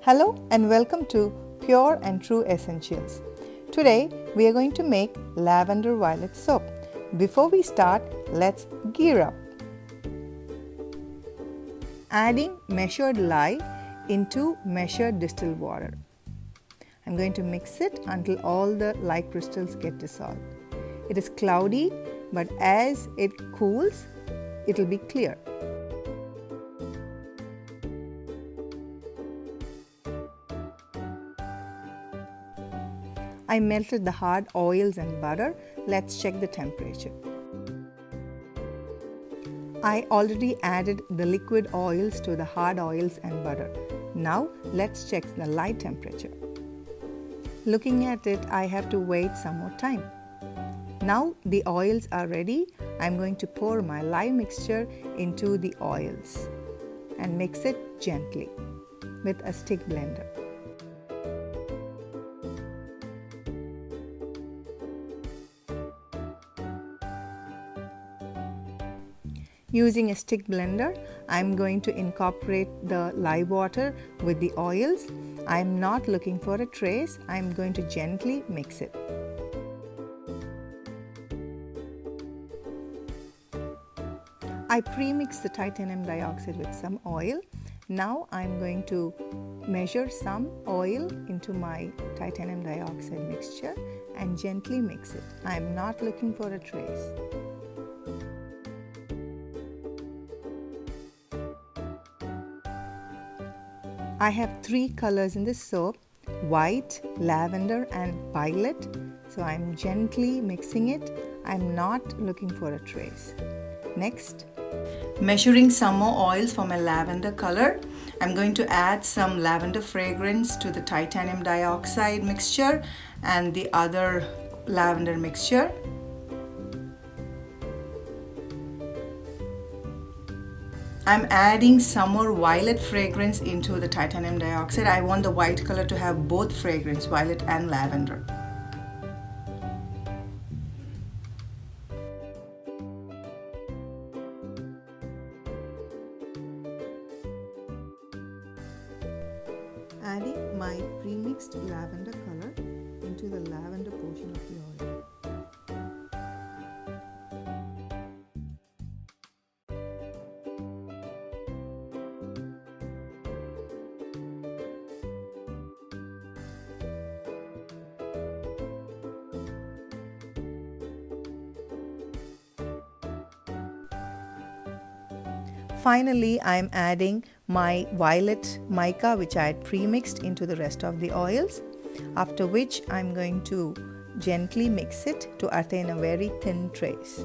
Hello and welcome to Pure and True Essentials. Today we are going to make lavender violet soap. Before we start, let's gear up. Adding measured lye into measured distilled water. I'm going to mix it until all the lye crystals get dissolved. It is cloudy, but as it cools, it will be clear. I melted the hard oils and butter. Let's check the temperature. I already added the liquid oils to the hard oils and butter. Now let's check the lye temperature. Looking at it, I have to wait some more time. Now the oils are ready. I'm going to pour my lye mixture into the oils and mix it gently with a stick blender. Using a stick blender, I'm going to incorporate the lye water with the oils. I'm not looking for a trace. I'm going to gently mix it. I pre-mixed the titanium dioxide with some oil. Now I'm going to measure some oil into my titanium dioxide mixture and gently mix it. I'm not looking for a trace. I have three colors in this soap: white, lavender and violet. So I'm gently mixing it. I'm not looking for a trace. Next, measuring some more oils for my lavender color. I'm going to add some lavender fragrance to the titanium dioxide mixture and the other lavender mixture. I'm adding some more violet fragrance into the titanium dioxide. I want the white color to have both fragrance, violet and lavender. Adding my pre-mixed lavender color into the lavender portion of the oil. Finally, I am adding my violet mica, which I had pre-mixed, into the rest of the oils, after which I am going to gently mix it to attain a very thin trace.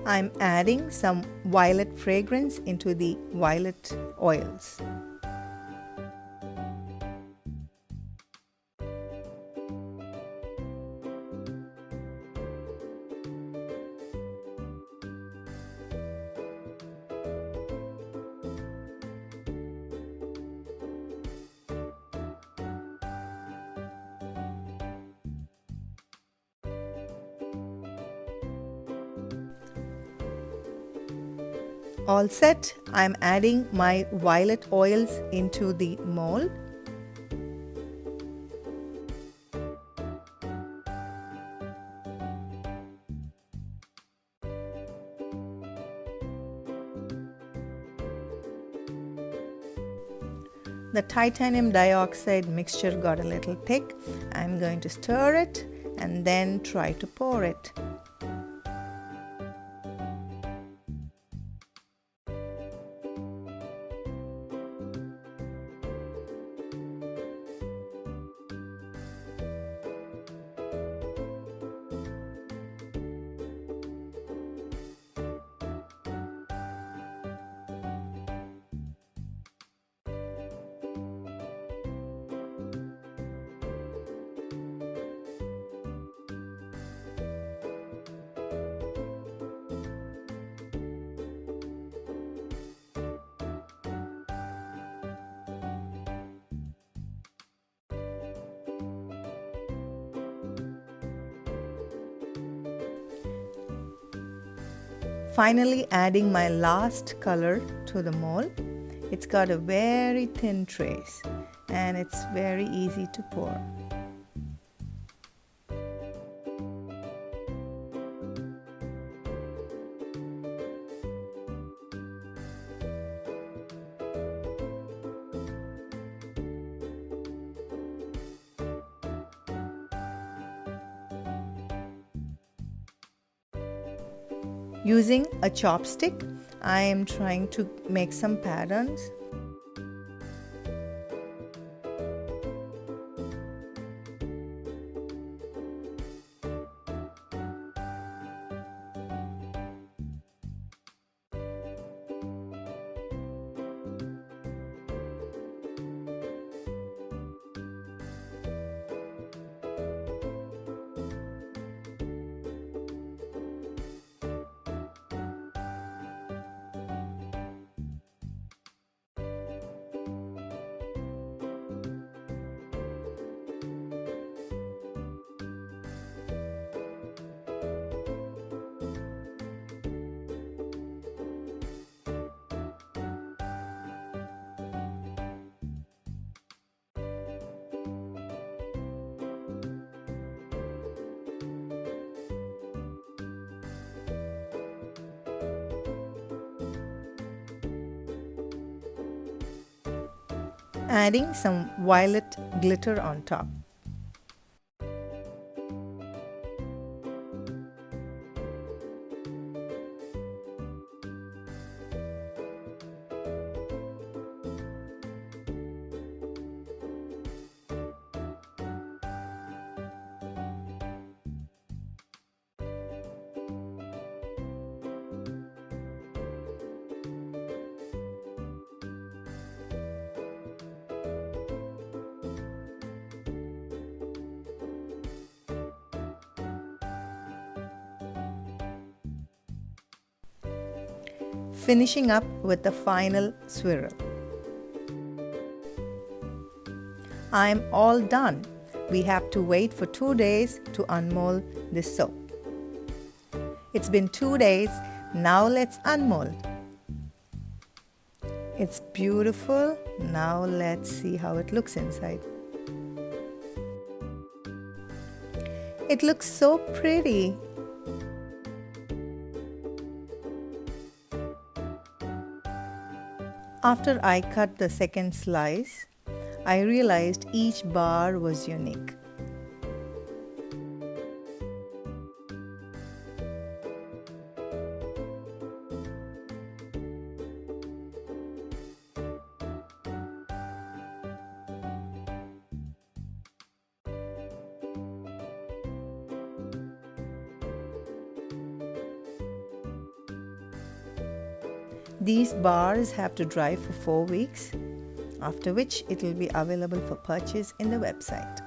I'm adding some violet fragrance into the violet oils. All set, I'm adding my violet oils into the mold. The titanium dioxide mixture got a little thick. I'm going to stir it and then try to pour it. Finally adding my last color to the mold. It's got a very thin trace and it's very easy to pour. Using a chopstick, I am trying to make some patterns. Adding some violet glitter on top. Finishing up with the final swirl. I'm all done. We have to wait for 2 days to unmold this soap. It's been 2 days, now let's unmold. It's beautiful. Now let's see how it looks inside. It looks so pretty. After I cut the second slice, I realized each bar was unique. These bars have to dry for 4 weeks, after which it will be available for purchase in the website.